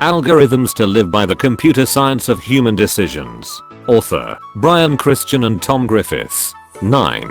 Algorithms to Live by the Computer Science of Human Decisions. Author, Brian Christian and Tom Griffiths. 9.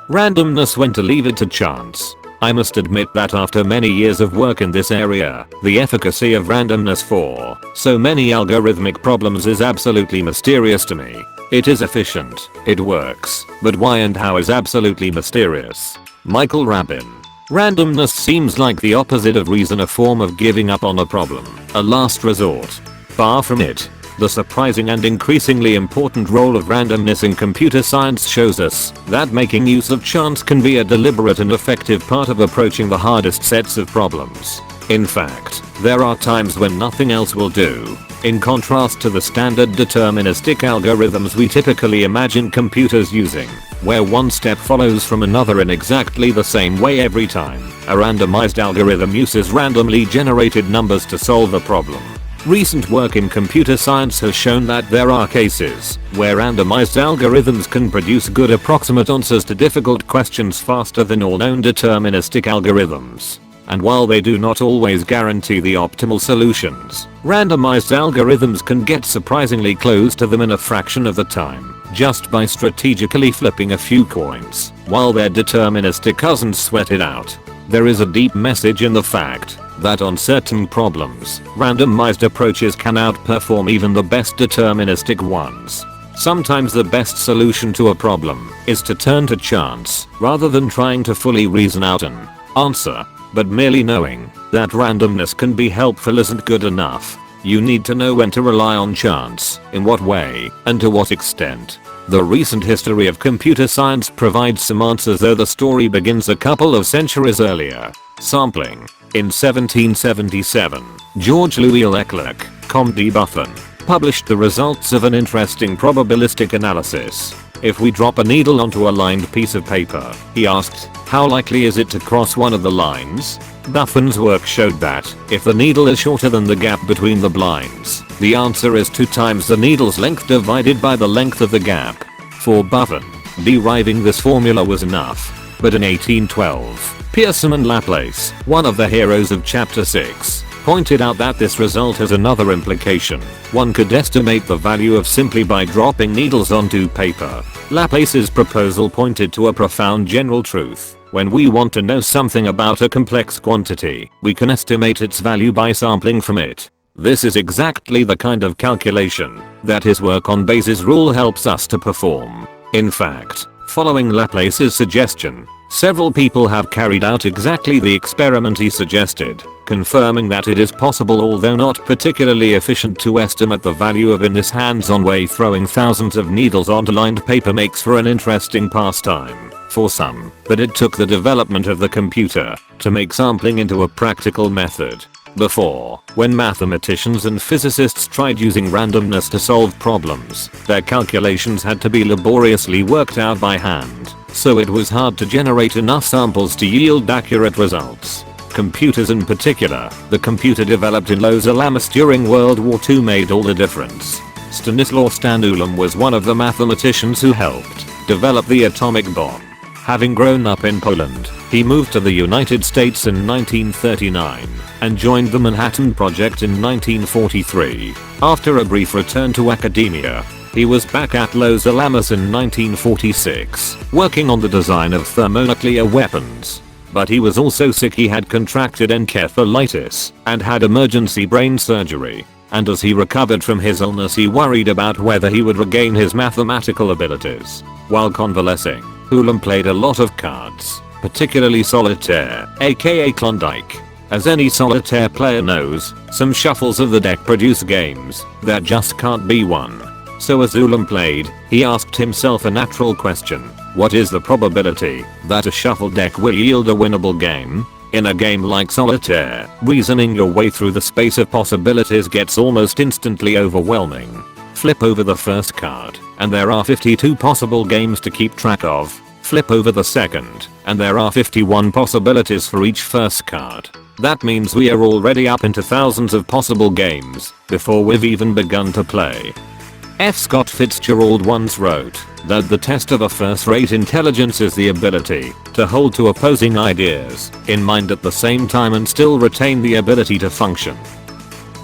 Randomness, When to Leave It to Chance. I must admit that after many years of work in this area, the efficacy of randomness for so many algorithmic problems is absolutely mysterious to me. It is efficient, it works, but why and how is absolutely mysterious. Michael Rabin. Randomness seems like the opposite of reason, a form of giving up on a problem, a last resort. Far from it. The surprising and increasingly important role of randomness in computer science shows us that making use of chance can be a deliberate and effective part of approaching the hardest sets of problems. In fact, there are times when nothing else will do. In contrast to the standard deterministic algorithms we typically imagine computers using, where one step follows from another in exactly the same way every time, a randomized algorithm uses randomly generated numbers to solve a problem. Recent work in computer science has shown that there are cases where randomized algorithms can produce good approximate answers to difficult questions faster than all known deterministic algorithms. And while they do not always guarantee the optimal solutions, randomized algorithms can get surprisingly close to them in a fraction of the time, just by strategically flipping a few coins, while their deterministic cousins sweat it out. There is a deep message in the fact that on certain problems, randomized approaches can outperform even the best deterministic ones. Sometimes the best solution to a problem is to turn to chance rather than trying to fully reason out an answer. But merely knowing that randomness can be helpful isn't good enough. You need to know when to rely on chance, in what way, and to what extent. The recent history of computer science provides some answers, though the story begins a couple of centuries earlier. Sampling. In 1777, George Louis Leclerc, Comte de Buffon, published the results of an interesting probabilistic analysis. If we drop a needle onto a lined piece of paper, he asked, how likely is it to cross one of the lines? Buffon's work showed that, if the needle is shorter than the gap between the blinds, the answer is 2 times the needle's length divided by the length of the gap. For Buffon, deriving this formula was enough. But in 1812, Pearson and Laplace, one of the heroes of chapter 6, pointed out that this result has another implication. One could estimate the value of simply by dropping needles onto paper. Laplace's proposal pointed to a profound general truth. When we want to know something about a complex quantity, we can estimate its value by sampling from it. This is exactly the kind of calculation that his work on Bayes' rule helps us to perform. In fact, following Laplace's suggestion, several people have carried out exactly the experiment he suggested, confirming that it is possible, although not particularly efficient, to estimate the value of in this hands-on way. Throwing thousands of needles onto lined paper makes for an interesting pastime for some, but it took the development of the computer to make sampling into a practical method. Before, when mathematicians and physicists tried using randomness to solve problems, their calculations had to be laboriously worked out by hand, so it was hard to generate enough samples to yield accurate results. Computers, in particular, the computer developed in Los Alamos during World War II, made all the difference. Stanislaw Stan Ulam was one of the mathematicians who helped develop the atomic bomb. Having grown up in Poland, he moved to the United States in 1939 and joined the Manhattan Project in 1943. After a brief return to academia, he was back at Los Alamos in 1946, working on the design of thermonuclear weapons. But he was also sick. He had contracted encephalitis and had emergency brain surgery. And as he recovered from his illness, he worried about whether he would regain his mathematical abilities. While convalescing, Ulam played a lot of cards, particularly solitaire, aka Klondike. As any solitaire player knows, some shuffles of the deck produce games that just can't be won. So as Ulam played, he asked himself a natural question: what is the probability that a shuffle deck will yield a winnable game? In a game like solitaire, reasoning your way through the space of possibilities gets almost instantly overwhelming. Flip over the first card, and there are 52 possible games to keep track of. Flip over the second, and there are 51 possibilities for each first card. That means we are already up into thousands of possible games before we've even begun to play. F. Scott Fitzgerald once wrote that the test of a first-rate intelligence is the ability to hold two opposing ideas in mind at the same time and still retain the ability to function.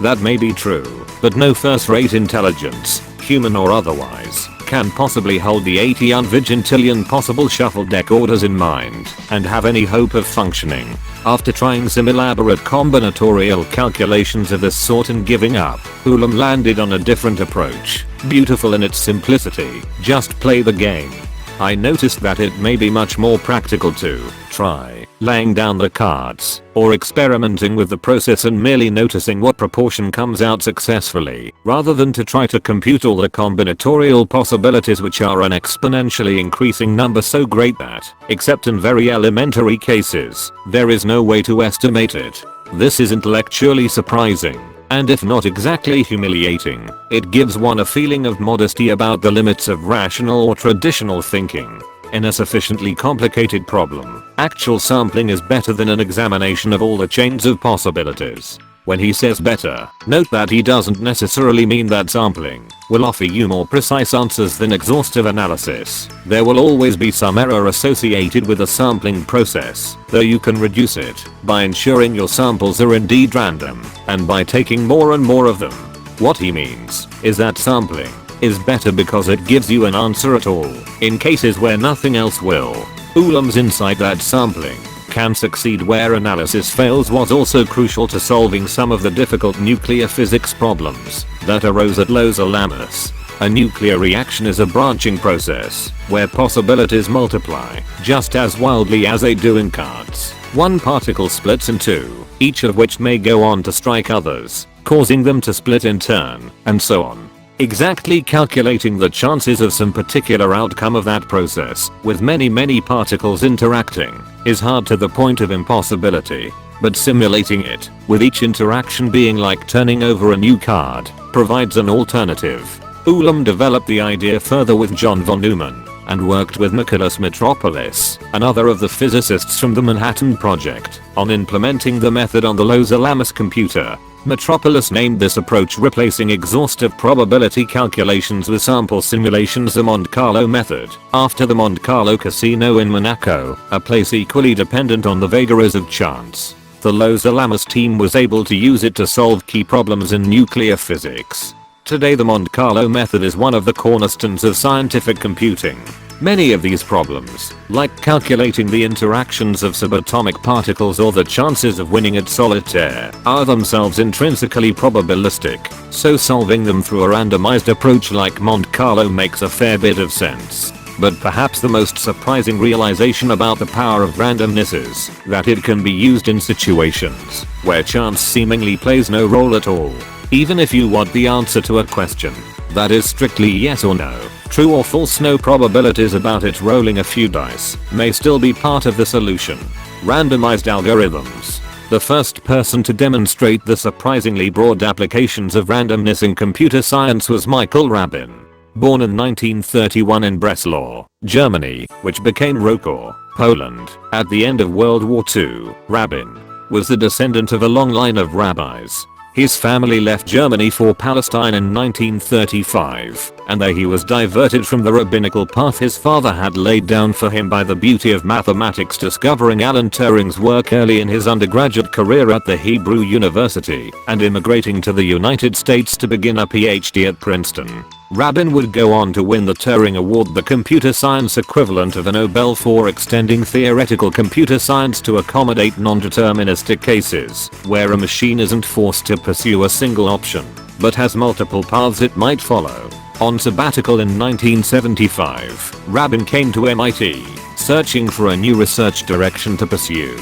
That may be true, but no first-rate intelligence, human or otherwise, can possibly hold the 80 unvigintillion possible shuffle deck orders in mind and have any hope of functioning. After trying some elaborate combinatorial calculations of this sort and giving up, Ulam landed on a different approach, beautiful in its simplicity: just play the game. I noticed that it may be much more practical to try laying down the cards or experimenting with the process and merely noticing what proportion comes out successfully, rather than to try to compute all the combinatorial possibilities, which are an exponentially increasing number so great that, except in very elementary cases, there is no way to estimate it. This is intellectually surprising, and if not exactly humiliating, it gives one a feeling of modesty about the limits of rational or traditional thinking. In a sufficiently complicated problem, actual sampling is better than an examination of all the chains of possibilities. When he says better, note that he doesn't necessarily mean that sampling will offer you more precise answers than exhaustive analysis. There will always be some error associated with the sampling process, though you can reduce it by ensuring your samples are indeed random and by taking more and more of them. What he means is that sampling is better because it gives you an answer at all, in cases where nothing else will. Ulam's insight that sampling can succeed where analysis fails was also crucial to solving some of the difficult nuclear physics problems that arose at Los Alamos. A nuclear reaction is a branching process where possibilities multiply just as wildly as they do in cards. One particle splits in two, each of which may go on to strike others, causing them to split in turn, and so on. Exactly calculating the chances of some particular outcome of that process, with many particles interacting, is hard to the point of impossibility. But simulating it, with each interaction being like turning over a new card, provides an alternative. Ulam developed the idea further with John von Neumann, and worked with Michaelis Metropolis, another of the physicists from the Manhattan Project, on implementing the method on the Los Alamos computer. Metropolis named this approach replacing exhaustive probability calculations with sample simulations the Monte Carlo method, after the Monte Carlo casino in Monaco, a place equally dependent on the vagaries of chance. The Los Alamos team was able to use it to solve key problems in nuclear physics. Today the Monte Carlo method is one of the cornerstones of scientific computing. Many of these problems, like calculating the interactions of subatomic particles or the chances of winning at solitaire, are themselves intrinsically probabilistic, so solving them through a randomized approach like Monte Carlo makes a fair bit of sense. But perhaps the most surprising realization about the power of randomness is that it can be used in situations where chance seemingly plays no role at all. Even if you want the answer to a question that is strictly yes or no, true or false, no probabilities about it rolling a few dice may still be part of the solution. Randomized algorithms. The first person to demonstrate the surprisingly broad applications of randomness in computer science was Michael Rabin. Born in 1931 in Breslau, Germany, which became Wrocław, Poland, at the end of World War II, Rabin was the descendant of a long line of rabbis. His family left Germany for Palestine in 1935, and there he was diverted from the rabbinical path his father had laid down for him by the beauty of mathematics, discovering Alan Turing's work early in his undergraduate career at the Hebrew University, and immigrating to the United States to begin a PhD at Princeton. Rabin would go on to win the Turing Award, the computer science equivalent of a Nobel for extending theoretical computer science to accommodate non-deterministic cases, where a machine isn't forced to pursue a single option, but has multiple paths it might follow. On sabbatical in 1975, Rabin came to MIT, searching for a new research direction to pursue.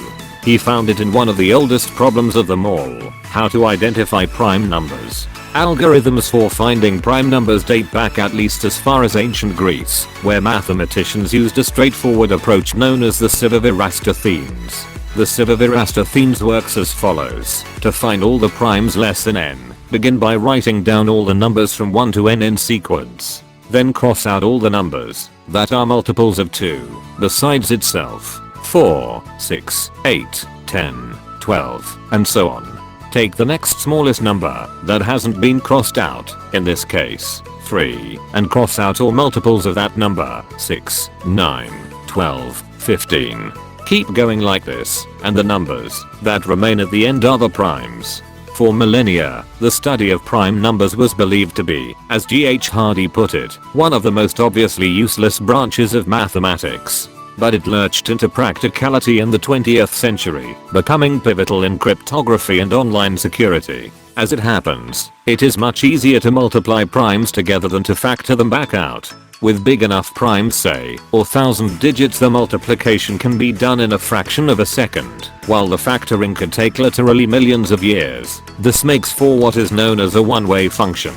He found it in one of the oldest problems of them all: how to identify prime numbers. Algorithms for finding prime numbers date back at least as far as ancient Greece, where mathematicians used a straightforward approach known as the sieve of Eratosthenes. The sieve of Eratosthenes works as follows: to find all the primes less than n, begin by writing down all the numbers from 1 to n in sequence. Then cross out all the numbers that are multiples of 2 besides itself: 4, 6, 8, 10, 12, and so on. Take the next smallest number that hasn't been crossed out, in this case 3, and cross out all multiples of that number: 6, 9, 12, 15. Keep going like this, and the numbers that remain at the end are the primes. For millennia, the study of prime numbers was believed to be, as G.H. Hardy put it, one of the most obviously useless branches of mathematics. But it lurched into practicality in the 20th century, becoming pivotal in cryptography and online security. As it happens, it is much easier to multiply primes together than to factor them back out. With big enough primes, say, or 1000 digits, the multiplication can be done in a fraction of a second, while the factoring could take literally millions of years. This makes for what is known as a one-way function.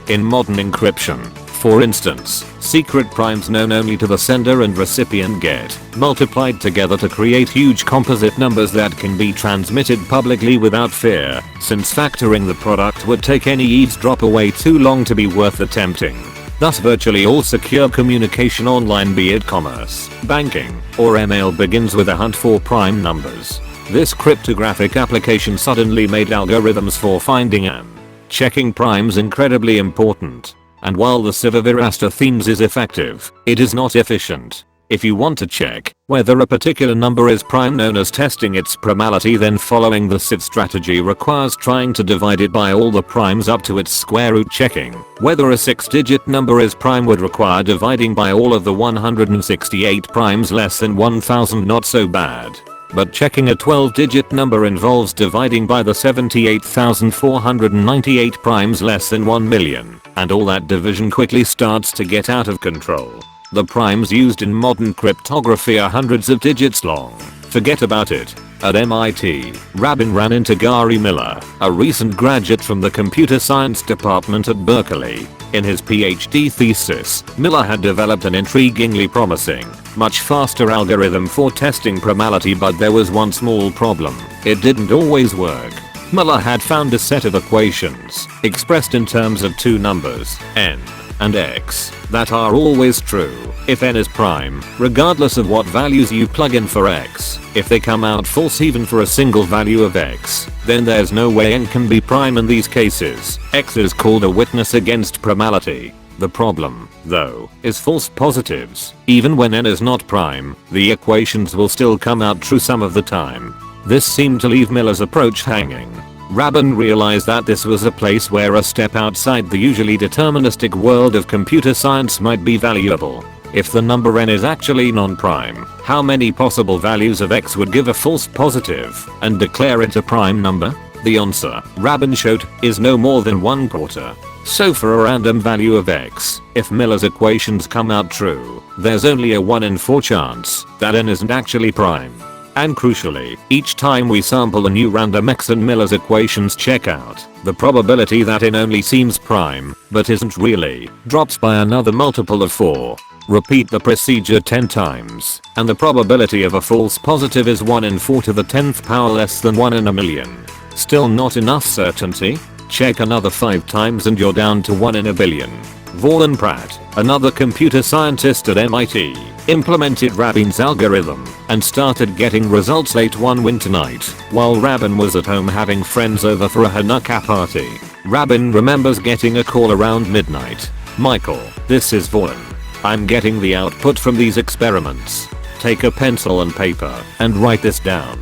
In modern encryption, for instance, secret primes known only to the sender and recipient get multiplied together to create huge composite numbers that can be transmitted publicly without fear, since factoring the product would take any eavesdropper way too long to be worth attempting. Thus virtually all secure communication online, be it commerce, banking, or email, begins with a hunt for prime numbers. This cryptographic application suddenly made algorithms for finding and checking primes incredibly important. And while the Sivavirastha is effective, it is not efficient. If you want to check whether a particular number is prime, known as testing its primality, then following the SIV strategy requires trying to divide it by all the primes up to its square root. Checking whether a 6-digit number is prime would require dividing by all of the 168 primes less than 1000. Not so bad. But checking a 12-digit number involves dividing by the 78,498 primes less than 1 million, and all that division quickly starts to get out of control. The primes used in modern cryptography are hundreds of digits long. Forget about it. At MIT, Rabin ran into Gary Miller, a recent graduate from the computer science department at Berkeley. In his PhD thesis, Miller had developed an intriguingly promising, much faster algorithm for testing primality, but there was one small problem: it didn't always work. Miller had found a set of equations, expressed in terms of two numbers, n and x, that are always true if n is prime, regardless of what values you plug in for x. If they come out false even for a single value of x, then there's no way n can be prime in these cases. X is called a witness against primality. The problem, though, is false positives. Even when n is not prime, the equations will still come out true some of the time. This seemed to leave Miller's approach hanging. Rabin realized that this was a place where a step outside the usually deterministic world of computer science might be valuable. If the number n is actually non-prime, how many possible values of x would give a false positive and declare it a prime number? The answer, Rabin showed, is no more than 1/4. So for a random value of x, if Miller's equations come out true, there's only a 1 in 4 chance that n isn't actually prime. And crucially, each time we sample a new random x and Miller's equations check out, the probability that n only seems prime, but isn't really, drops by another multiple of 4. Repeat the procedure 10 times, and the probability of a false positive is 1 in 4 to the 10th power, less than 1 in a million. Still not enough certainty? Check another 5 times and you're down to 1 in a billion. Vaughan Pratt, another computer scientist at MIT, implemented Rabin's algorithm and started getting results late one winter night while Rabin was at home having friends over for a Hanukkah party. Rabin remembers getting a call around midnight. "Michael, this is Vaughan. I'm getting the output from these experiments. Take a pencil and paper and write this down."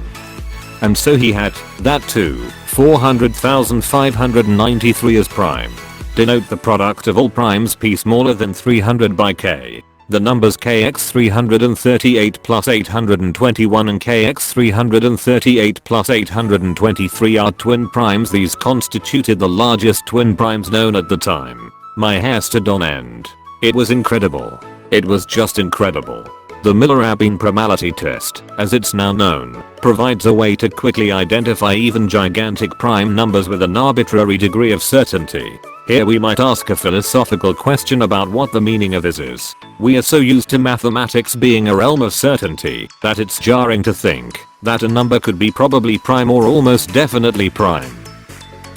And so he had that too. 400,593 as prime. Denote the product of all primes p smaller than 300 by k. The numbers kx338 plus 821 and kx338 plus 823 are twin primes. These constituted the largest twin primes known at the time. My hair stood on end. It was incredible. It was just incredible. The Miller-Rabin primality test, as it's now known, provides a way to quickly identify even gigantic prime numbers with an arbitrary degree of certainty. Here we might ask a philosophical question about what the meaning of this is. We are so used to mathematics being a realm of certainty that it's jarring to think that a number could be probably prime or almost definitely prime.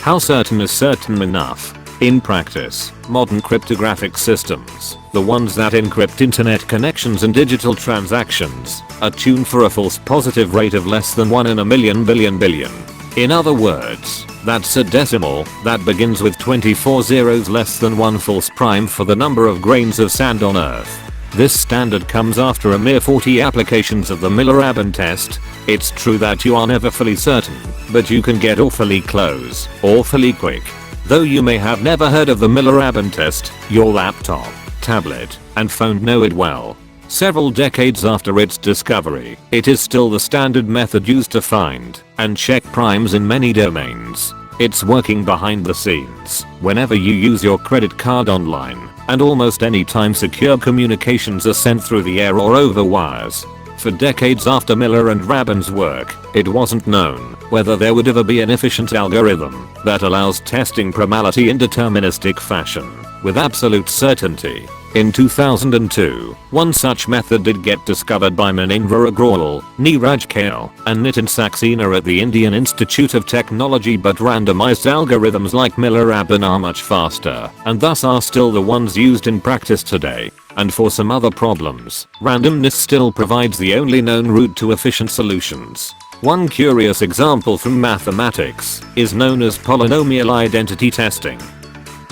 How certain is certain enough? In practice, modern cryptographic systems, the ones that encrypt internet connections and digital transactions, are tuned for a false positive rate of less than 1 in a million billion billion. In other words, that's a decimal that begins with 24 zeros less than 1 false prime for the number of grains of sand on Earth. This standard comes after a mere 40 applications of the Miller-Rabin test. It's true that you are never fully certain, but you can get awfully close, awfully quick. Though you may have never heard of the Miller-Rabin test, your laptop, tablet, and phone know it well. Several decades after its discovery, it is still the standard method used to find and check primes in many domains. It's working behind the scenes whenever you use your credit card online, and almost any time secure communications are sent through the air or over wires. For decades after Miller and Rabin's work, it wasn't known whether there would ever be an efficient algorithm that allows testing primality in deterministic fashion with absolute certainty. In 2002, one such method did get discovered by Manindra Agrawal, Neeraj Kale, and Nitin Saxena at the Indian Institute of Technology, but randomized algorithms like Miller-Rabin are much faster and thus are still the ones used in practice today. And for some other problems, randomness still provides the only known route to efficient solutions. One curious example from mathematics is known as polynomial identity testing.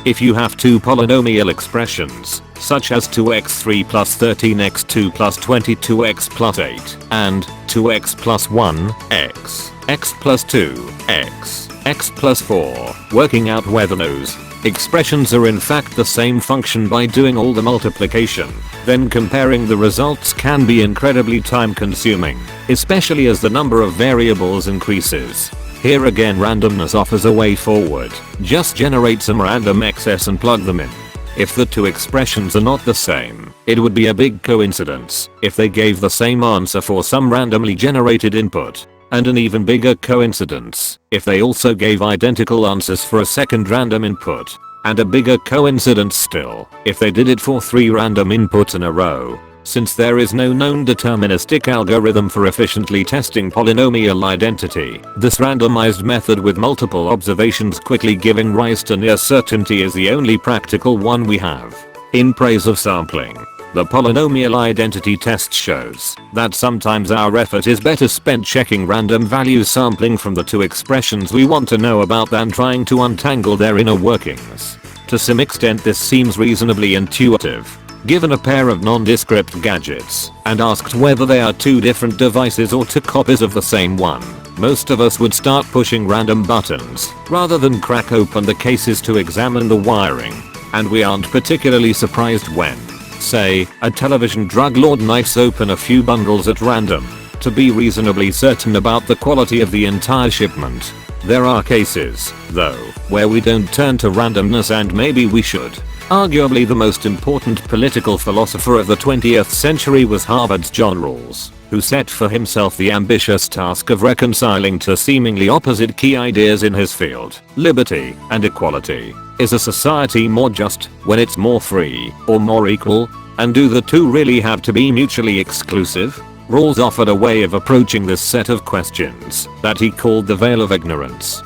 If you have two polynomial expressions, such as 2x3 plus 13x2 plus 22x plus 8, and 2x plus 1, x plus 2, x plus 4, working out whether those expressions are in fact the same function by doing all the multiplication, then comparing the results can be incredibly time consuming, especially as the number of variables increases. Here again, randomness offers a way forward. Just generate some random excess and plug them in. If the two expressions are not the same, it would be a big coincidence if they gave the same answer for some randomly generated input, and an even bigger coincidence if they also gave identical answers for a second random input, and a bigger coincidence still if they did it for 3 random inputs in a row. Since there is no known deterministic algorithm for efficiently testing polynomial identity, this randomized method with multiple observations quickly giving rise to near certainty is the only practical one we have. In praise of sampling, the polynomial identity test shows that sometimes our effort is better spent checking random value sampling from the two expressions we want to know about than trying to untangle their inner workings. To some extent this seems reasonably intuitive. Given a pair of nondescript gadgets and asked whether they are two different devices or two copies of the same one, most of us would start pushing random buttons rather than crack open the cases to examine the wiring. And we aren't particularly surprised when, say, a television drug lord knifes open a few bundles at random to be reasonably certain about the quality of the entire shipment. There are cases, though, where we don't turn to randomness, and maybe we should. Arguably the most important political philosopher of the 20th century was Harvard's John Rawls, who set for himself the ambitious task of reconciling two seemingly opposite key ideas in his field: liberty and equality. Is a society more just when it's more free, or more equal? And do the two really have to be mutually exclusive? Rawls offered a way of approaching this set of questions that he called the veil of ignorance.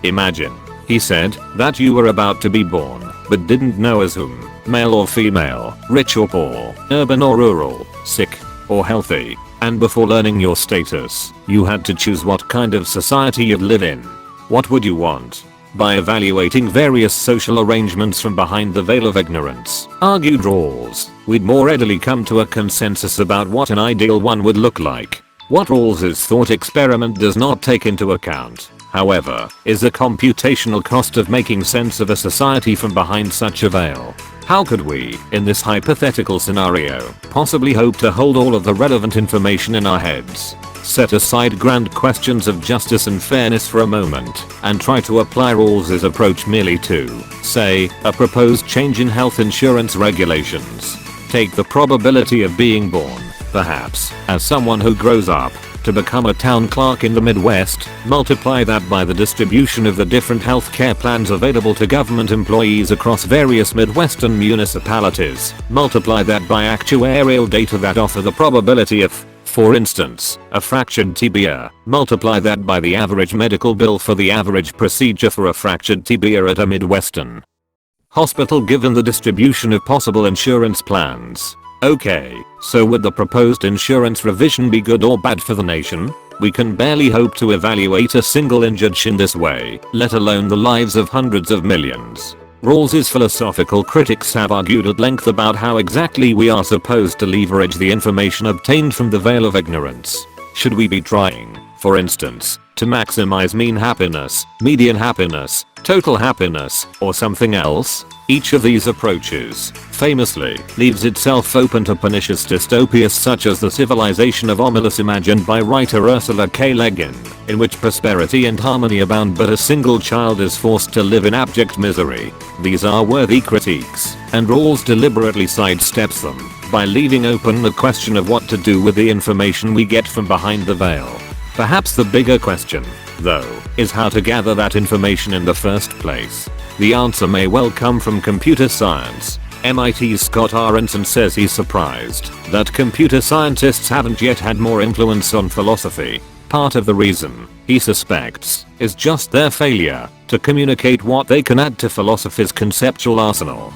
Imagine, he said, that you were about to be born, but didn't know as whom, male or female, rich or poor, urban or rural, sick or healthy, and before learning your status, you had to choose what kind of society you'd live in. What would you want? By evaluating various social arrangements from behind the veil of ignorance, argued Rawls, we'd more readily come to a consensus about what an ideal one would look like. What Rawls's thought experiment does not take into account, however, is the computational cost of making sense of a society from behind such a veil. How could we, in this hypothetical scenario, possibly hope to hold all of the relevant information in our heads? Set aside grand questions of justice and fairness for a moment, and try to apply Rawls's approach merely to, say, a proposed change in health insurance regulations. Take the probability of being born, perhaps, as someone who grows up to become a town clerk in the Midwest, multiply that by the distribution of the different healthcare plans available to government employees across various Midwestern municipalities, multiply that by actuarial data that offer the probability of, for instance, a fractured tibia, multiply that by the average medical bill for the average procedure for a fractured tibia at a Midwestern hospital given the distribution of possible insurance plans. Okay, so would the proposed insurance revision be good or bad for the nation? We can barely hope to evaluate a single injured shin this way, let alone the lives of hundreds of millions. Rawls's philosophical critics have argued at length about how exactly we are supposed to leverage the information obtained from the veil of ignorance. Should we be trying, for instance, to maximize mean happiness, median happiness, total happiness, or something else? Each of these approaches, famously, leaves itself open to pernicious dystopias such as the civilization of Omelas imagined by writer Ursula K. Le Guin, in which prosperity and harmony abound but a single child is forced to live in abject misery. These are worthy critiques, and Rawls deliberately sidesteps them by leaving open the question of what to do with the information we get from behind the veil. Perhaps the bigger question, though, is how to gather that information in the first place. The answer may well come from computer science. MIT's Scott Aronson says he's surprised that computer scientists haven't yet had more influence on philosophy. Part of the reason, he suspects, is just their failure to communicate what they can add to philosophy's conceptual arsenal.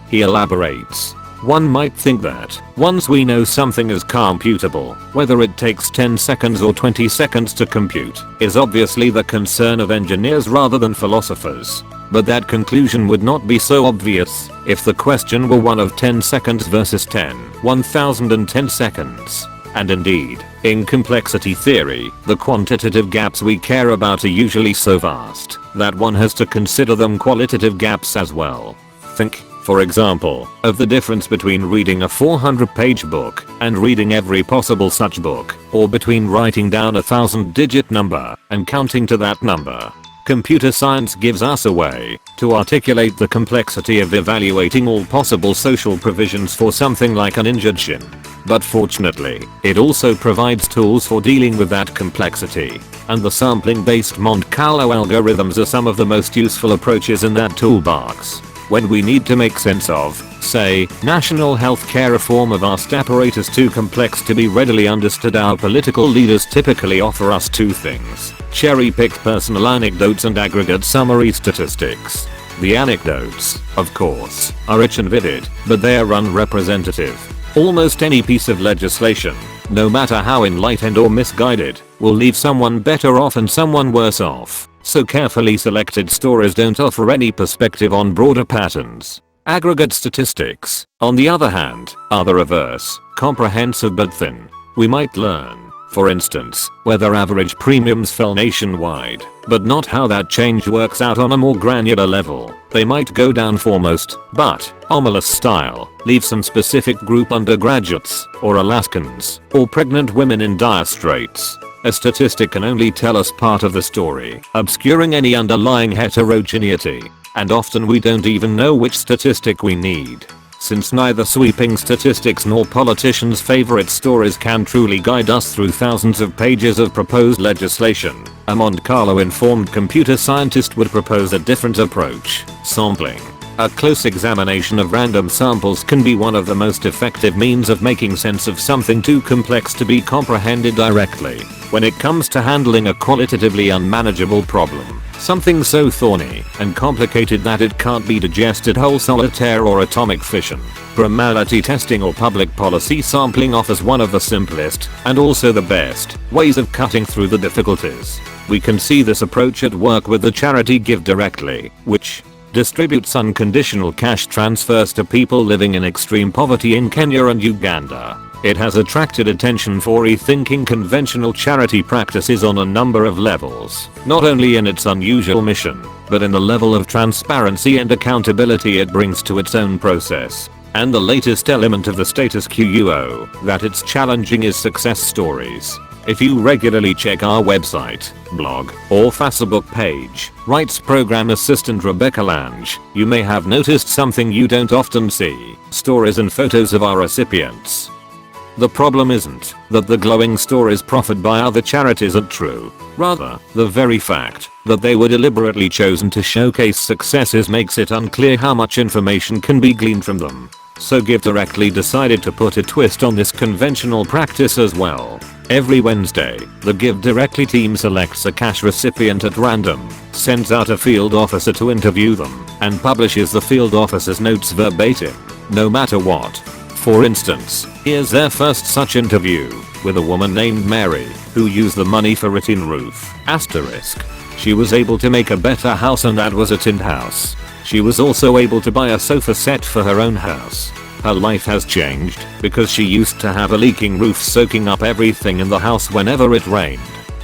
He elaborates. One might think that, once we know something is computable, whether it takes 10 seconds or 20 seconds to compute, is obviously the concern of engineers rather than philosophers. But that conclusion would not be so obvious if the question were one of 10 seconds versus 1010 seconds. And indeed, in complexity theory, the quantitative gaps we care about are usually so vast that one has to consider them qualitative gaps as well. Think, for example, of the difference between reading a 400-page book and reading every possible such book, or between writing down a 1,000-digit number and counting to that number. Computer science gives us a way to articulate the complexity of evaluating all possible social provisions for something like an injured shin. But fortunately, it also provides tools for dealing with that complexity, and the sampling-based Mont algorithms are some of the most useful approaches in that toolbox. When we need to make sense of, say, national healthcare reform, a vast apparatus too complex to be readily understood, our political leaders typically offer us two things: cherry-picked personal anecdotes and aggregate summary statistics. The anecdotes, of course, are rich and vivid, but they are unrepresentative. Almost any piece of legislation, no matter how enlightened or misguided, will leave someone better off and someone worse off. So carefully selected stories don't offer any perspective on broader patterns. Aggregate statistics, on the other hand, are the reverse, comprehensive but thin. We might learn, for instance, whether average premiums fell nationwide, but not how that change works out on a more granular level. They might go down foremost, but, Omelas style, leave some specific group undergraduates, or Alaskans, or pregnant women in dire straits. A statistic can only tell us part of the story, obscuring any underlying heterogeneity, and often we don't even know which statistic we need. Since neither sweeping statistics nor politicians' favorite stories can truly guide us through thousands of pages of proposed legislation, a Monte Carlo informed computer scientist would propose a different approach: sampling. A close examination of random samples can be one of the most effective means of making sense of something too complex to be comprehended directly. When it comes to handling a qualitatively unmanageable problem, something so thorny and complicated that it can't be digested whole, solitaire or atomic fission, formality testing or public policy sampling offers one of the simplest, and also the best, ways of cutting through the difficulties. We can see this approach at work with the charity Give Directly, which distributes unconditional cash transfers to people living in extreme poverty in Kenya and Uganda. It has attracted attention for rethinking conventional charity practices on a number of levels, not only in its unusual mission, but in the level of transparency and accountability it brings to its own process. And the latest element of the status quo that it's challenging is success stories. If you regularly check our website, blog, or Facebook page, writes program assistant Rebecca Lange, you may have noticed something you don't often see: stories and photos of our recipients. The problem isn't that the glowing stories proffered by other charities are true. Rather, the very fact that they were deliberately chosen to showcase successes makes it unclear how much information can be gleaned from them. So Give Directly decided to put a twist on this conventional practice as well. Every Wednesday, the Give Directly team selects a cash recipient at random, sends out a field officer to interview them, and publishes the field officer's notes verbatim, no matter what. For instance, here's their first such interview, with a woman named Mary, who used the money for a tin roof. Asterisk. She was able to make a better house, and that was a tin house. She was also able to buy a sofa set for her own house. Her life has changed because she used to have a leaking roof soaking up everything in the house whenever it rained.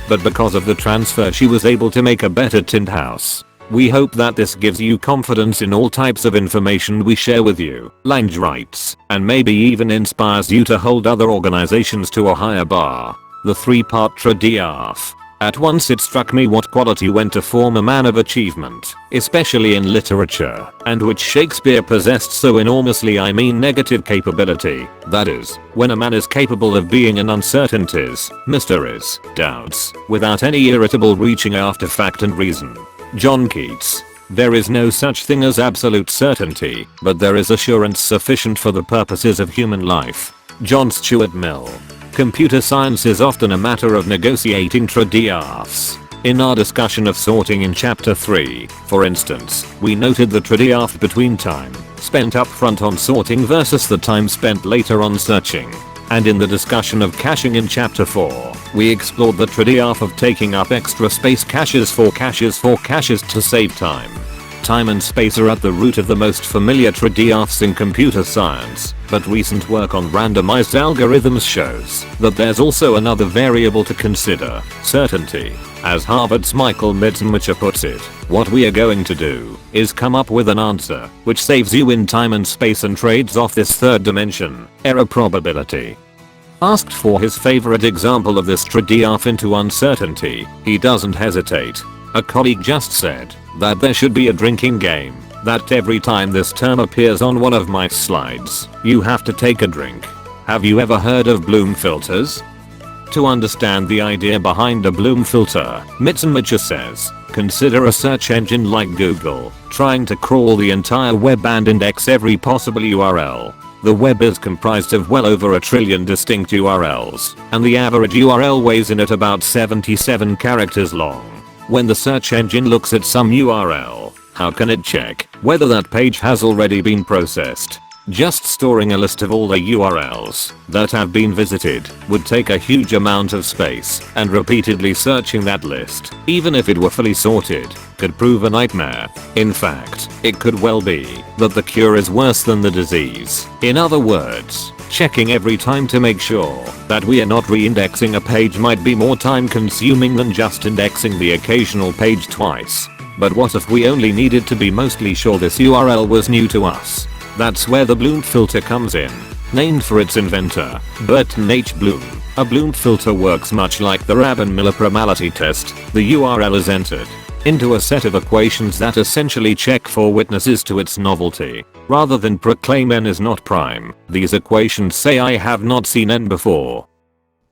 But because of the transfer she was able to make a better tinned house. We hope that this gives you confidence in all types of information we share with you, Lange writes, and maybe even inspires you to hold other organizations to a higher bar. The 3-part TRADIAF. At once it struck me what quality went to form a man of achievement, especially in literature, and which Shakespeare possessed so enormously, I mean negative capability, that is, when a man is capable of being in uncertainties, mysteries, doubts, without any irritable reaching after fact and reason. John Keats. There is no such thing as absolute certainty, but there is assurance sufficient for the purposes of human life. John Stuart Mill. Computer science is often a matter of negotiating TRADIAFs. In our discussion of sorting in chapter 3, for instance, we noted the TRADIAF between time spent upfront on sorting versus the time spent later on searching. And in the discussion of caching in chapter 4, we explored the TRADIAF of taking up extra space caches to save time. Time and space are at the root of the most familiar TRADIAFs in computer science, but recent work on randomized algorithms shows that there's also another variable to consider, certainty. As Harvard's Michael Mitzenmacher puts it, what we are going to do is come up with an answer which saves you in time and space and trades off this third dimension, error probability. Asked for his favorite example of this TRADIAF into uncertainty, he doesn't hesitate. A colleague just said that there should be a drinking game, that every time this term appears on one of my slides, you have to take a drink. Have you ever heard of Bloom filters? To understand the idea behind a Bloom filter, Mitzenmacher says, consider a search engine like Google, trying to crawl the entire web and index every possible URL. The web is comprised of well over 1 trillion distinct URLs, and the average URL weighs in at about 77 characters long. When the search engine looks at some URL, how can it check whether that page has already been processed? Just storing a list of all the URLs that have been visited would take a huge amount of space, and repeatedly searching that list, even if it were fully sorted, could prove a nightmare. In fact, it could well be that the cure is worse than the disease. In other words, checking every time to make sure that we are not re-indexing a page might be more time consuming than just indexing the occasional page twice. But what if we only needed to be mostly sure this URL was new to us? That's where the Bloom filter comes in. Named for its inventor, Burton H. Bloom, a Bloom filter works much like the Rabin-Miller primality test. The URL is entered into a set of equations that essentially check for witnesses to its novelty. Rather than proclaim n is not prime, these equations say I have not seen n before.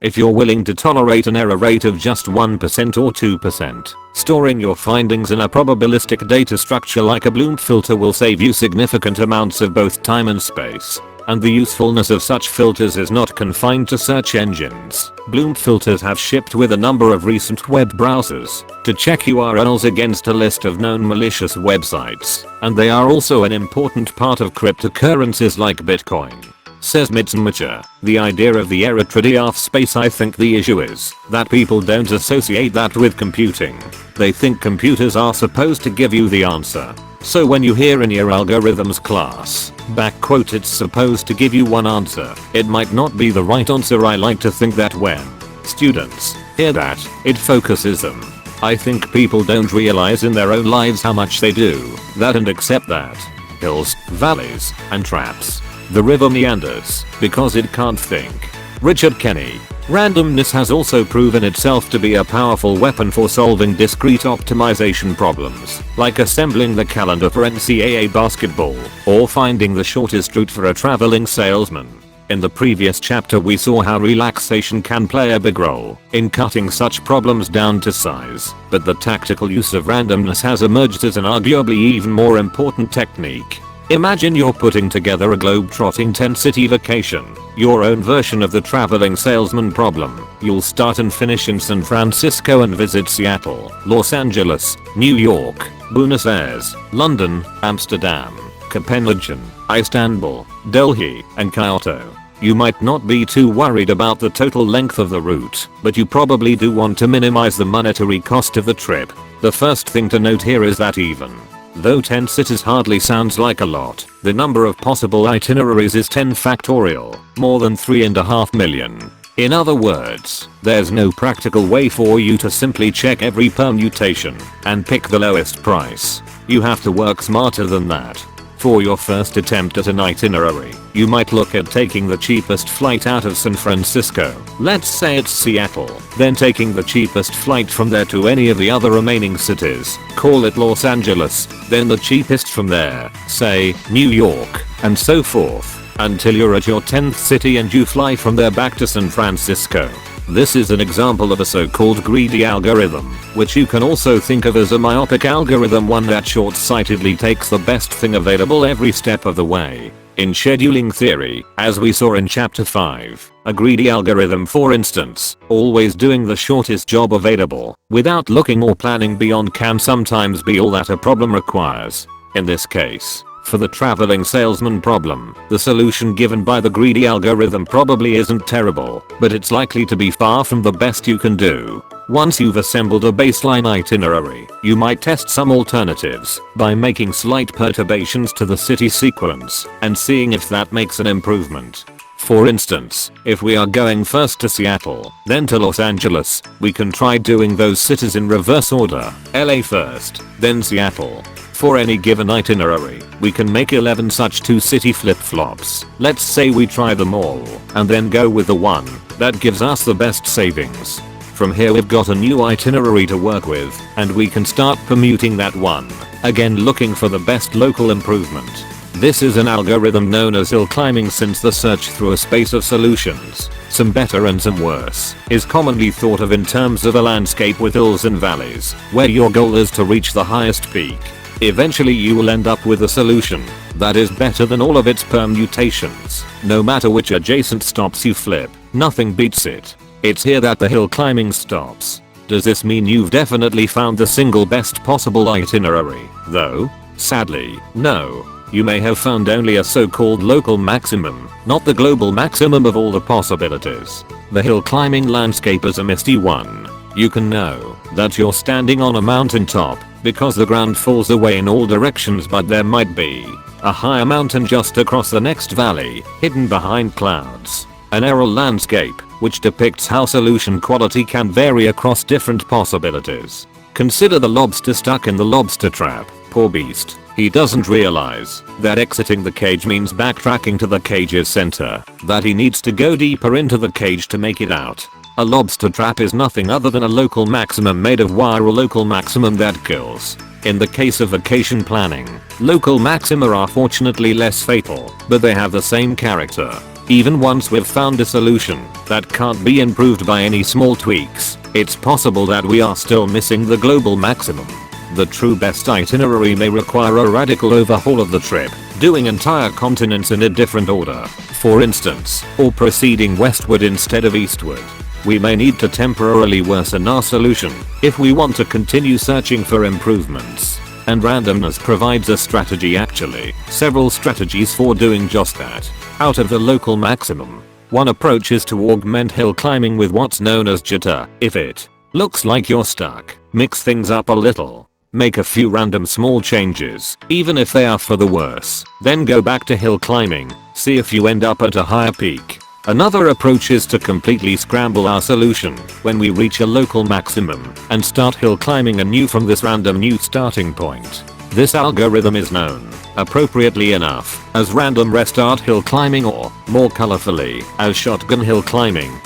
If you're willing to tolerate an error rate of just 1% or 2%, storing your findings in a probabilistic data structure like a Bloom filter will save you significant amounts of both time and space. And the usefulness of such filters is not confined to search engines. Bloom filters have shipped with a number of recent web browsers to check URLs against a list of known malicious websites, and they are also an important part of cryptocurrencies like Bitcoin. Says Mitzenmacher, the idea of the error TRADIAF space, I think the issue is that people don't associate that with computing. They think computers are supposed to give you the answer. So when you hear in your algorithms class, it's supposed to give you one answer, it might not be the right answer. I like to think that when students hear that, it focuses them. I think people don't realize in their own lives how much they do that and accept that. Hills, valleys, and traps. The river meanders because it can't think. Richard Kenny. Randomness has also proven itself to be a powerful weapon for solving discrete optimization problems, like assembling the calendar for NCAA basketball, or finding the shortest route for a traveling salesman. In the previous chapter we saw how relaxation can play a big role in cutting such problems down to size, but the tactical use of randomness has emerged as an arguably even more important technique. Imagine you're putting together a globe-trotting 10-city vacation, your own version of the traveling salesman problem. You'll start and finish in San Francisco and visit Seattle, Los Angeles, New York, Buenos Aires, London, Amsterdam, Copenhagen, Istanbul, Delhi, and Kyoto. You might not be too worried about the total length of the route, but you probably do want to minimize the monetary cost of the trip. The first thing to note here is that even Though 10 cities hardly sounds like a lot, the number of possible itineraries is 10 factorial, more than 3.5 million. In other words, there's no practical way for you to simply check every permutation and pick the lowest price. You have to work smarter than that. For your first attempt at an itinerary, you might look at taking the cheapest flight out of San Francisco, let's say it's Seattle, then taking the cheapest flight from there to any of the other remaining cities, call it Los Angeles, then the cheapest from there, say, New York, and so forth, until you're at your 10th city and you fly from there back to San Francisco. This is an example of a so-called greedy algorithm, which you can also think of as a myopic algorithm, one that short-sightedly takes the best thing available every step of the way. In scheduling theory, as we saw in chapter 5, a greedy algorithm, for instance, always doing the shortest job available, without looking or planning beyond, can sometimes be all that a problem requires. In this case, for the traveling salesman problem, the solution given by the greedy algorithm probably isn't terrible, but it's likely to be far from the best you can do. Once you've assembled a baseline itinerary, you might test some alternatives by making slight perturbations to the city sequence and seeing if that makes an improvement. For instance, if we are going first to Seattle, then to Los Angeles, we can try doing those cities in reverse order, LA first, then Seattle. For any given itinerary, we can make 11 such 2-city flip-flops. Let's say we try them all, and then go with the one that gives us the best savings. From here we've got a new itinerary to work with, and we can start permuting that one, again looking for the best local improvement. This is an algorithm known as hill climbing, since the search through a space of solutions, some better and some worse, is commonly thought of in terms of a landscape with hills and valleys, where your goal is to reach the highest peak. Eventually you will end up with a solution that is better than all of its permutations. No matter which adjacent stops you flip, nothing beats it. It's here that the hill climbing stops. Does this mean you've definitely found the single best possible itinerary, though? Sadly, no. You may have found only a so-called local maximum, not the global maximum of all the possibilities. The hill climbing landscape is a misty one. You can know that you're standing on a mountaintop because the ground falls away in all directions, but there might be a higher mountain just across the next valley, hidden behind clouds. An aerial landscape, which depicts how solution quality can vary across different possibilities. Consider the lobster stuck in the lobster trap. Poor beast. He doesn't realize that exiting the cage means backtracking to the cage's center, that he needs to go deeper into the cage to make it out. A lobster trap is nothing other than a local maximum made of wire, a local maximum that kills. In the case of vacation planning, local maxima are fortunately less fatal, but they have the same character. Even once we've found a solution that can't be improved by any small tweaks, it's possible that we are still missing the global maximum. The true best itinerary may require a radical overhaul of the trip, doing entire continents in a different order, for instance, or proceeding westward instead of eastward. We may need to temporarily worsen our solution if we want to continue searching for improvements. And randomness provides a strategy, actually, several strategies for doing just that. Out of the local maximum, one approach is to augment hill climbing with what's known as jitter. If it looks like you're stuck, mix things up a little. Make a few random small changes, even if they are for the worse. Then go back to hill climbing, see if you end up at a higher peak. Another approach is to completely scramble our solution when we reach a local maximum and start hill climbing anew from this random new starting point. This algorithm is known, appropriately enough, as random restart hill climbing, or, more colorfully, as shotgun hill climbing.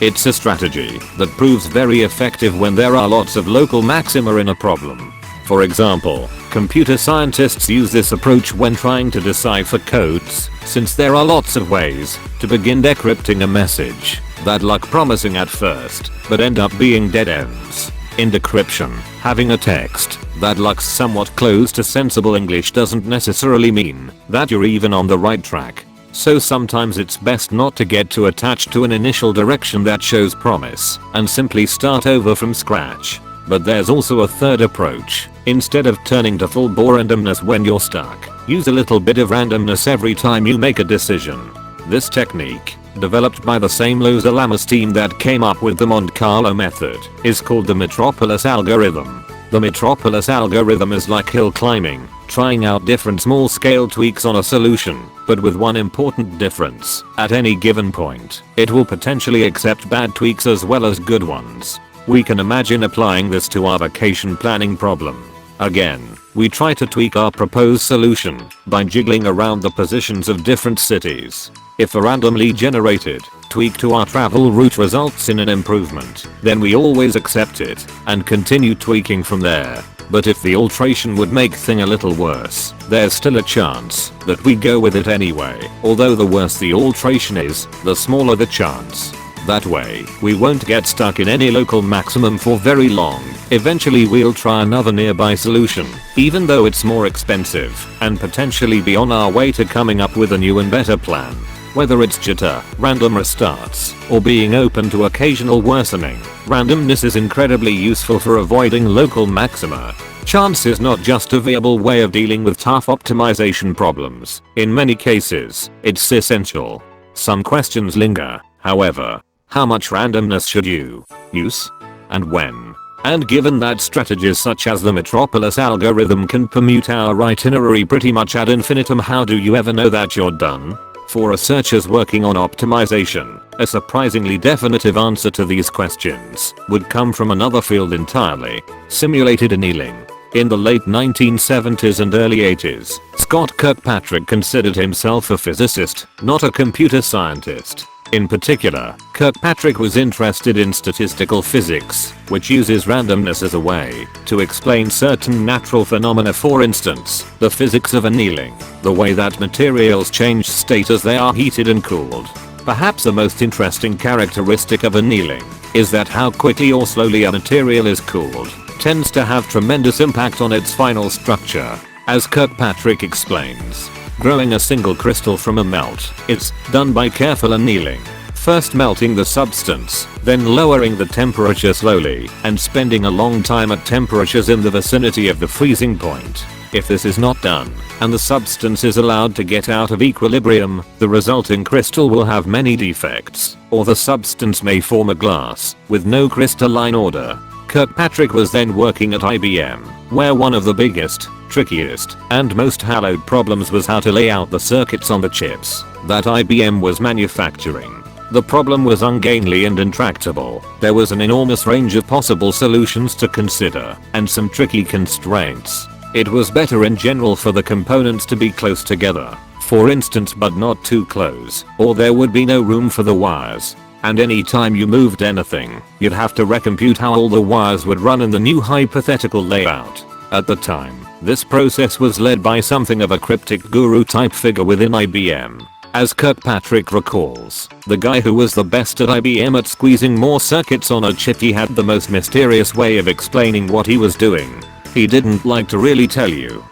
It's a strategy that proves very effective when there are lots of local maxima in a problem. For example, computer scientists use this approach when trying to decipher codes, since there are lots of ways to begin decrypting a message that look promising at first, but end up being dead ends. In decryption, having a text that looks somewhat close to sensible English doesn't necessarily mean that you're even on the right track. So sometimes it's best not to get too attached to an initial direction that shows promise and simply start over from scratch. But there's also a third approach. Instead of turning to full bore randomness when you're stuck, use a little bit of randomness every time you make a decision. This technique, developed by the same Los Alamos team that came up with the Mont Carlo method, is called the Metropolis algorithm. The Metropolis algorithm is like hill climbing, trying out different small scale tweaks on a solution, but with one important difference. At any given point, it will potentially accept bad tweaks as well as good ones. We can imagine applying this to our vacation planning problem. Again, we try to tweak our proposed solution by jiggling around the positions of different cities. If a randomly generated tweak to our travel route results in an improvement, then we always accept it and continue tweaking from there. But if the alteration would make things a little worse, there's still a chance that we go with it anyway. Although the worse the alteration is, the smaller the chance. That way, we won't get stuck in any local maximum for very long. Eventually we'll try another nearby solution, even though it's more expensive, and potentially be on our way to coming up with a new and better plan. Whether it's jitter, random restarts, or being open to occasional worsening, randomness is incredibly useful for avoiding local maxima. Chance is not just a viable way of dealing with tough optimization problems. In many cases, it's essential. Some questions linger, however. How much randomness should you use? And when? And given that strategies such as the Metropolis algorithm can permute our itinerary pretty much ad infinitum, how do you ever know that you're done? For researchers working on optimization, a surprisingly definitive answer to these questions would come from another field entirely: simulated annealing. In the late 1970s and early 80s, Scott Kirkpatrick considered himself a physicist, not a computer scientist. In particular, Kirkpatrick was interested in statistical physics, which uses randomness as a way to explain certain natural phenomena. For instance, the physics of annealing, the way that materials change state as they are heated and cooled. Perhaps the most interesting characteristic of annealing is that how quickly or slowly a material is cooled tends to have tremendous impact on its final structure. As Kirkpatrick explains, growing a single crystal from a melt is done by careful annealing, first melting the substance, then lowering the temperature slowly, and spending a long time at temperatures in the vicinity of the freezing point. If this is not done, and the substance is allowed to get out of equilibrium, the resulting crystal will have many defects, or the substance may form a glass with no crystalline order. Kirkpatrick was then working at IBM, where one of the biggest, trickiest, and most hallowed problems was how to lay out the circuits on the chips that IBM was manufacturing. The problem was ungainly and intractable. There was an enormous range of possible solutions to consider, and some tricky constraints. It was better in general for the components to be close together, for instance, but not too close, or there would be no room for the wires. And any time you moved anything, you'd have to recompute how all the wires would run in the new hypothetical layout. At the time, this process was led by something of a cryptic guru type figure within IBM. As Kirkpatrick recalls, the guy who was the best at IBM at squeezing more circuits on a chip, he had the most mysterious way of explaining what he was doing. He didn't like to really tell you.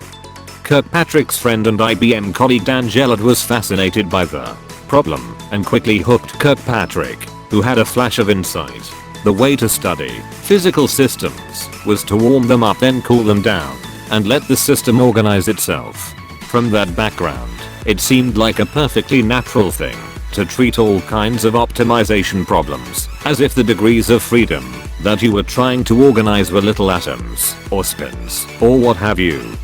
Kirkpatrick's friend and IBM colleague Dan Gellert was fascinated by the problem and quickly hooked Kirkpatrick, who had a flash of insight. The way to study physical systems was to warm them up, then cool them down, and let the system organize itself. From that background, it seemed like a perfectly natural thing to treat all kinds of optimization problems as if the degrees of freedom that you were trying to organize were little atoms, or spins, or what have you.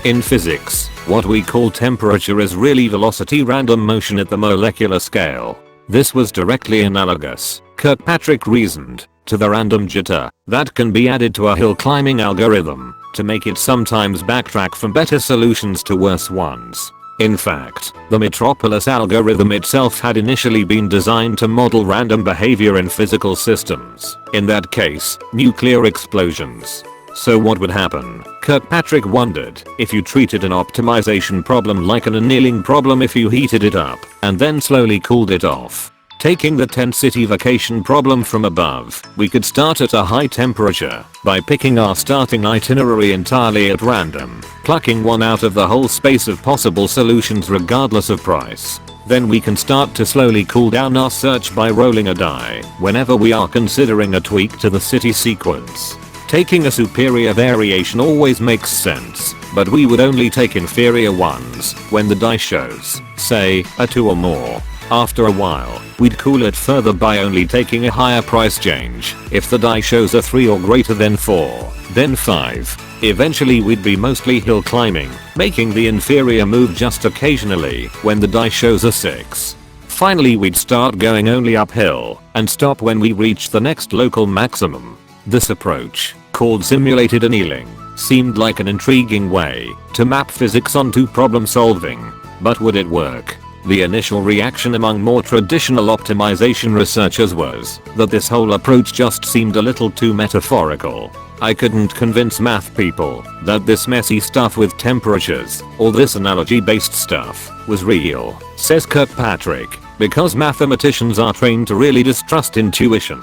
In physics, what we call temperature is really velocity random motion at the molecular scale. This was directly analogous, Kirkpatrick reasoned, to the random jitter that can be added to a hill climbing algorithm to make it sometimes backtrack from better solutions to worse ones. In fact, the Metropolis algorithm itself had initially been designed to model random behavior in physical systems, in that case, nuclear explosions. So what would happen? Kirkpatrick wondered if you treated an optimization problem like an annealing problem if you heated it up and then slowly cooled it off. Taking the tent city vacation problem from above, we could start at a high temperature by picking our starting itinerary entirely at random, plucking one out of the whole space of possible solutions regardless of price. Then we can start to slowly cool down our search by rolling a die whenever we are considering a tweak to the city sequence. Taking a superior variation always makes sense, but we would only take inferior ones when the die shows, say, a 2 or more. After a while, we'd cool it further by only taking a higher price change. If the die shows a 3 or greater than 4, then 5. Eventually we'd be mostly hill climbing, making the inferior move just occasionally when the die shows a 6. Finally we'd start going only uphill and stop when we reach the next local maximum. This approach, called simulated annealing, seemed like an intriguing way to map physics onto problem solving. But would it work? The initial reaction among more traditional optimization researchers was that this whole approach just seemed a little too metaphorical. I couldn't convince math people that this messy stuff with temperatures, or this analogy-based stuff, was real, says Kirkpatrick, because mathematicians are trained to really distrust intuition.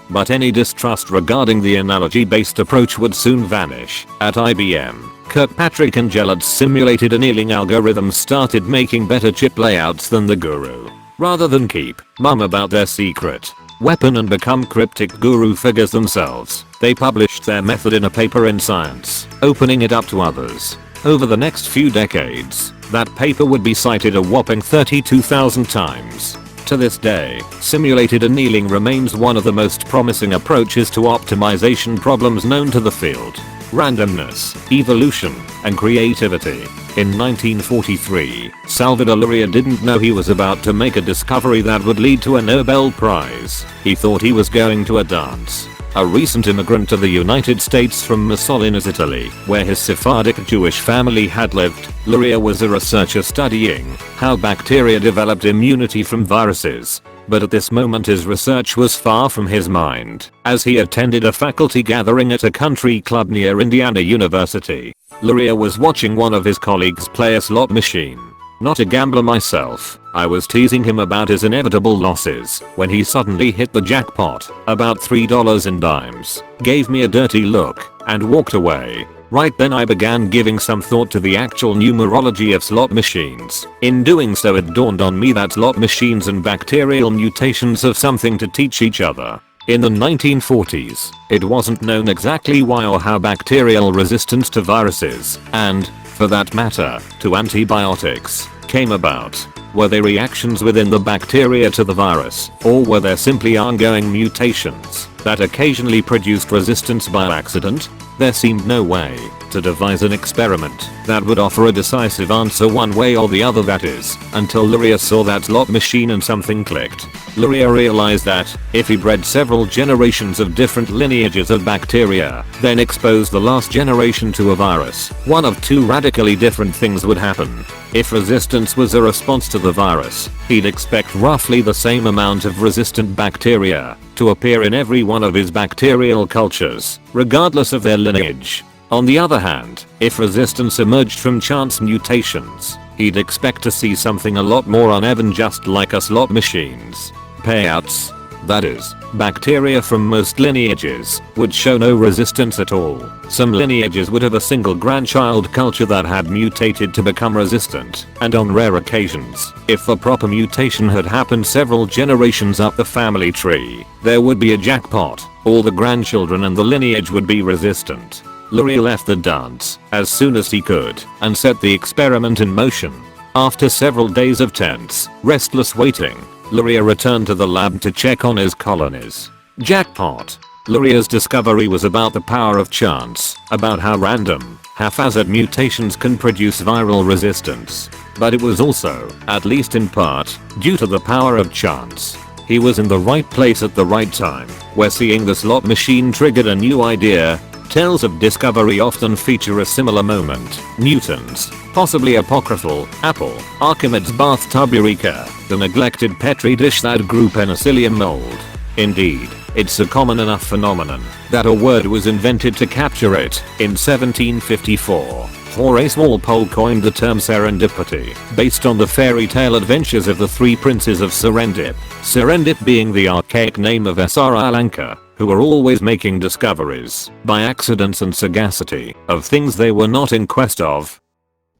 But any distrust regarding the analogy-based approach would soon vanish. At IBM, Kirkpatrick and Gellert's simulated annealing algorithms started making better chip layouts than the guru. Rather than keep mum about their secret weapon and become cryptic guru figures themselves, they published their method in a paper in Science, opening it up to others. Over the next few decades, that paper would be cited a whopping 32,000 times. To this day, simulated annealing remains one of the most promising approaches to optimization problems known to the field. Randomness, evolution, and creativity. In 1943, Salvador Luria didn't know he was about to make a discovery that would lead to a Nobel Prize. He thought he was going to a dance. A recent immigrant to the United States from Mussolini's Italy, where his Sephardic Jewish family had lived, Luria was a researcher studying how bacteria developed immunity from viruses. But at this moment his research was far from his mind, as he attended a faculty gathering at a country club near Indiana University. Luria was watching one of his colleagues play a slot machine. Not a gambler myself, I was teasing him about his inevitable losses when he suddenly hit the jackpot, about $3 in dimes, gave me a dirty look, and walked away. Right then I began giving some thought to the actual numerology of slot machines. In doing so it dawned on me that slot machines and bacterial mutations have something to teach each other. In the 1940s, it wasn't known exactly why or how bacterial resistance to viruses, and, for that matter, to antibiotics, came about. Were they reactions within the bacteria to the virus, or were there simply ongoing mutations that occasionally produced resistance by accident? There seemed no way to devise an experiment that would offer a decisive answer one way or the other, that is, until Luria saw that slot machine and something clicked. Luria realized that, if he bred several generations of different lineages of bacteria, then exposed the last generation to a virus, one of two radically different things would happen. If resistance was a response to the virus, he'd expect roughly the same amount of resistant bacteria to appear in every one of his bacterial cultures, regardless of their lineage. On the other hand, if resistance emerged from chance mutations, he'd expect to see something a lot more uneven, just like a slot machine's payouts. That is, bacteria from most lineages would show no resistance at all. Some lineages would have a single grandchild culture that had mutated to become resistant, and on rare occasions, if the proper mutation had happened several generations up the family tree, there would be a jackpot. All the grandchildren and the lineage would be resistant. Luria left the dance as soon as he could and set the experiment in motion. After several days of tense, restless waiting, Luria returned to the lab to check on his colonies. Jackpot! Luria's discovery was about the power of chance, about how random, haphazard mutations can produce viral resistance. But it was also, at least in part, due to the power of chance. He was in the right place at the right time, where seeing the slot machine triggered a new idea. Tales of discovery often feature a similar moment. Newton's, possibly apocryphal, apple, Archimedes' bathtub eureka, the neglected petri dish that grew penicillium mold. Indeed, it's a common enough phenomenon that a word was invented to capture it. In 1754, Horace Walpole coined the term serendipity, based on the fairy tale adventures of the three princes of Serendip. Serendip being the archaic name of Sri Lanka, who were always making discoveries, by accidents and sagacity, of things they were not in quest of.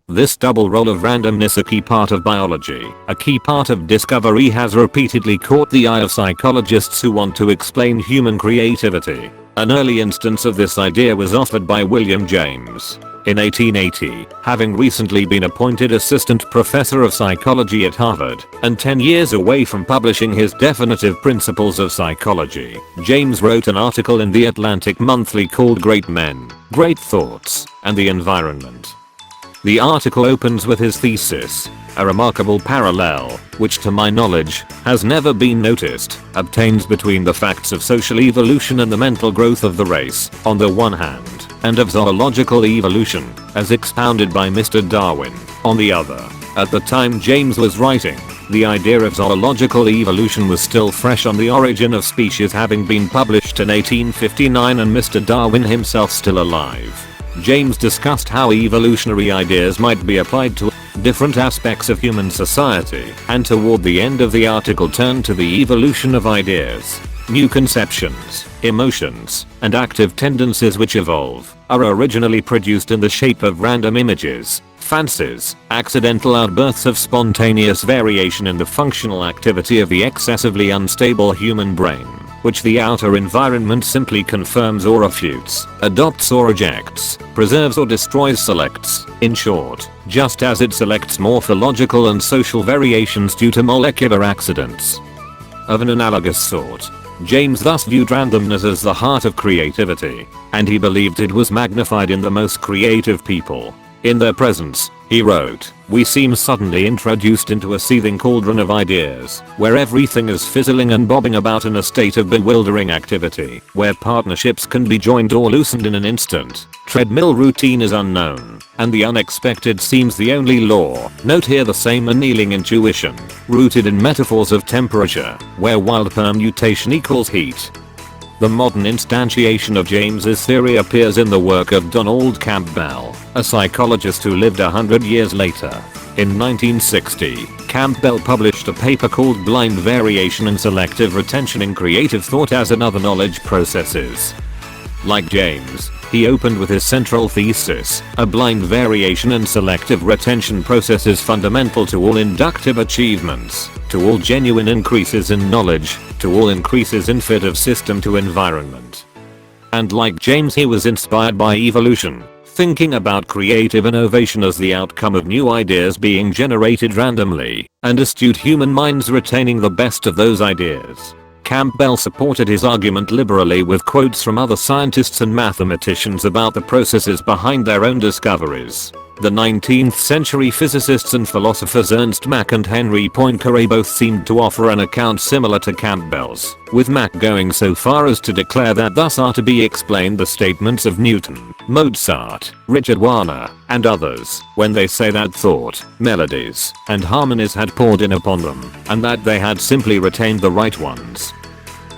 This double role of randomness, a key part of biology, a key part of discovery, has repeatedly caught the eye of psychologists who want to explain human creativity. An early instance of this idea was offered by William James. In 1880, having recently been appointed assistant professor of psychology at Harvard, and 10 years away from publishing his definitive principles of psychology, James wrote an article in the Atlantic Monthly called Great Men, Great Thoughts, and the Environment. The article opens with his thesis, a remarkable parallel, which to my knowledge, has never been noticed, obtains between the facts of social evolution and the mental growth of the race, on the one hand, and of zoological evolution, as expounded by Mr. Darwin, on the other. At the time James was writing, the idea of zoological evolution was still fresh, on The Origin of Species having been published in 1859 and Mr. Darwin himself still alive. James discussed how evolutionary ideas might be applied to different aspects of human society, and toward the end of the article turned to the evolution of ideas. New conceptions, emotions, and active tendencies which evolve, are originally produced in the shape of random images, fancies, accidental outbursts of spontaneous variation in the functional activity of the excessively unstable human brain, which the outer environment simply confirms or refutes, adopts or rejects, preserves or destroys, selects, in short, just as it selects morphological and social variations due to molecular accidents. Of an analogous sort, James thus viewed randomness as the heart of creativity, and he believed it was magnified in the most creative people. In their presence, he wrote, we seem suddenly introduced into a seething cauldron of ideas, where everything is fizzling and bobbing about in a state of bewildering activity, where partnerships can be joined or loosened in an instant, treadmill routine is unknown, and the unexpected seems the only law. Note here the same annealing intuition, rooted in metaphors of temperature, where wild permutation equals heat. The modern instantiation of James's theory appears in the work of Donald Campbell, a psychologist who lived 100 years later. In 1960, Campbell published a paper called Blind Variation and Selective Retention in Creative Thought as in Other Knowledge Processes. Like James, he opened with his central thesis, a blind variation and selective retention process is fundamental to all inductive achievements, to all genuine increases in knowledge, to all increases in fit of system to environment. And like James, he was inspired by evolution, thinking about creative innovation as the outcome of new ideas being generated randomly, and astute human minds retaining the best of those ideas. Campbell supported his argument liberally with quotes from other scientists and mathematicians about the processes behind their own discoveries. The 19th century physicists and philosophers Ernst Mach and Henry Poincaré both seemed to offer an account similar to Campbell's, with Mach going so far as to declare that thus are to be explained the statements of Newton, Mozart, Richard Wagner, and others, when they say that thought, melodies, and harmonies had poured in upon them, and that they had simply retained the right ones.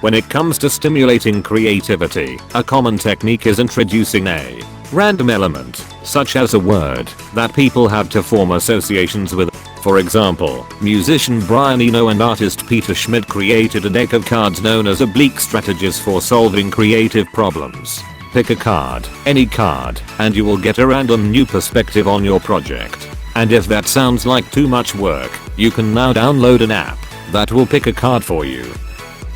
When it comes to stimulating creativity, a common technique is introducing a random element, such as a word, that people have to form associations with. For example, musician Brian Eno and artist Peter Schmidt created a deck of cards known as oblique strategies for solving creative problems. Pick a card, any card, and you will get a random new perspective on your project. And if that sounds like too much work, you can now download an app that will pick a card for you.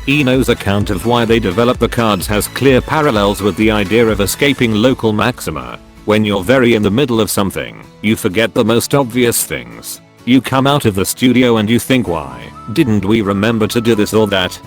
Eno's account of why they developed the cards has clear parallels with the idea of escaping local maxima. When you're very in the middle of something, you forget the most obvious things. You come out of the studio and you think, why didn't we remember to do this or that?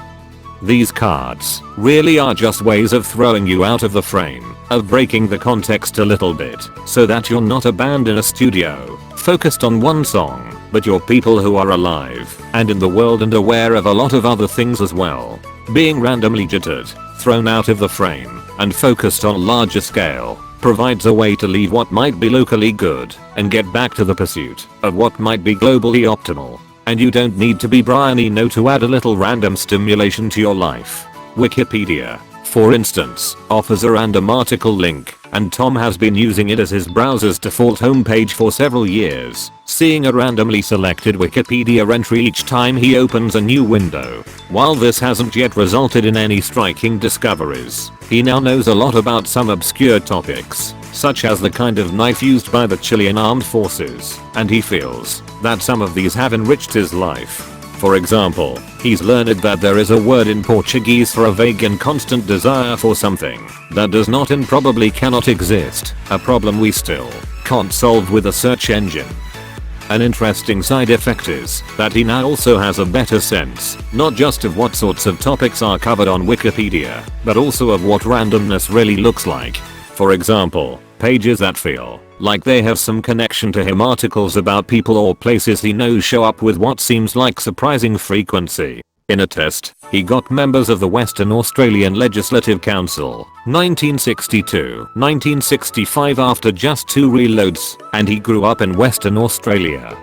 These cards really are just ways of throwing you out of the frame, of breaking the context a little bit, so that you're not a band in a studio, focused on one song, but you're people who are alive, and in the world and aware of a lot of other things as well. Being randomly jittered, thrown out of the frame, and focused on a larger scale, provides a way to leave what might be locally good, and get back to the pursuit of what might be globally optimal. And you don't need to be Brian Eno to add a little random stimulation to your life. Wikipedia, for instance, offers a random article link, and Tom has been using it as his browser's default homepage for several years, seeing a randomly selected Wikipedia entry each time he opens a new window. While this hasn't yet resulted in any striking discoveries, he now knows a lot about some obscure topics, such as the kind of knife used by the Chilean armed forces, and he feels that some of these have enriched his life. For example, he's learned that there is a word in Portuguese for a vague and constant desire for something that does not and probably cannot exist, a problem we still can't solve with a search engine. An interesting side effect is that he now also has a better sense, not just of what sorts of topics are covered on Wikipedia, but also of what randomness really looks like. For example, pages that feel like they have some connection to him, articles about people or places he knows show up with what seems like surprising frequency. In a test, he got members of the Western Australian Legislative Council, 1962-1965 after just 2 reloads, and he grew up in Western Australia.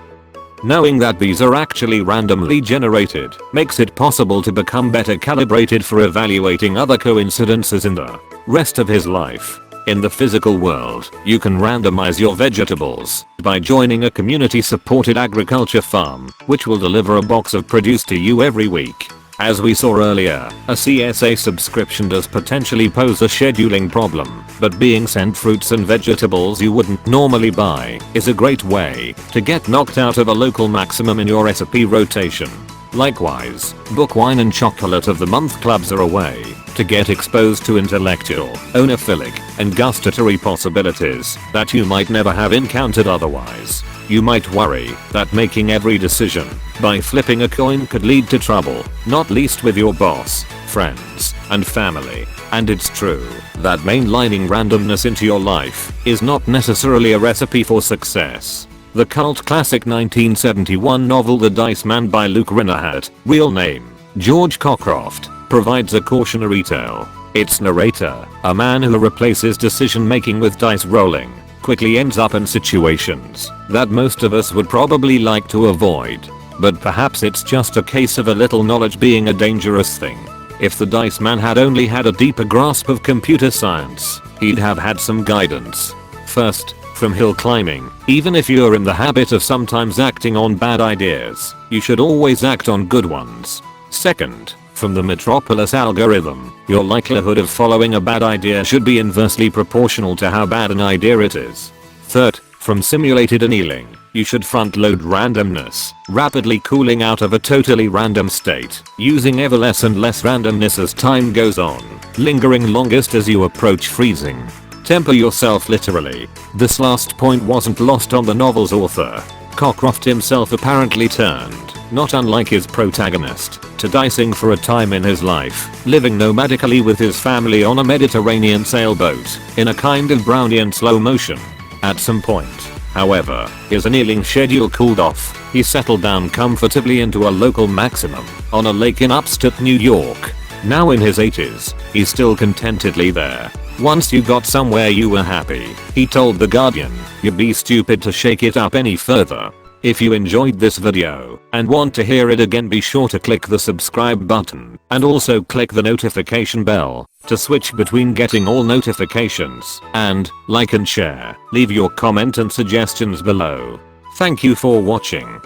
Knowing that these are actually randomly generated makes it possible to become better calibrated for evaluating other coincidences in the rest of his life. In the physical world, you can randomize your vegetables by joining a community-supported agriculture farm, which will deliver a box of produce to you every week. As we saw earlier, a CSA subscription does potentially pose a scheduling problem, but being sent fruits and vegetables you wouldn't normally buy is a great way to get knocked out of a local maximum in your recipe rotation. Likewise, book wine and chocolate of the month clubs are a way to get exposed to intellectual, oenophilic, and gustatory possibilities that you might never have encountered otherwise. You might worry that making every decision by flipping a coin could lead to trouble, not least with your boss, friends, and family. And it's true that mainlining randomness into your life is not necessarily a recipe for success. The cult classic 1971 novel The Dice Man by Luke Rinnahat, real name George Cockcroft, provides a cautionary tale. Its narrator, a man who replaces decision making with dice rolling, quickly ends up in situations that most of us would probably like to avoid. But perhaps it's just a case of a little knowledge being a dangerous thing. If the Dice Man had only had a deeper grasp of computer science, he'd have had some guidance. First, from hill climbing, even if you're in the habit of sometimes acting on bad ideas, you should always act on good ones. Second, from the Metropolis algorithm, your likelihood of following a bad idea should be inversely proportional to how bad an idea it is. Third, from simulated annealing, you should front load randomness, rapidly cooling out of a totally random state, using ever less and less randomness as time goes on, lingering longest as you approach freezing. Temper yourself literally. This last point wasn't lost on the novel's author. Cockcroft himself apparently turned, not unlike his protagonist, to dicing for a time in his life, living nomadically with his family on a Mediterranean sailboat, in a kind of Brownian slow motion. At some point, however, his annealing schedule cooled off. He settled down comfortably into a local maximum, on a lake in upstate New York. Now in his 80s, he's still contentedly there. Once you got somewhere you were happy, he told The Guardian, you'd be stupid to shake it up any further. If you enjoyed this video and want to hear it again, be sure to click the subscribe button and also click the notification bell to switch between getting all notifications, and like and share. Leave your comment and suggestions below. Thank you for watching.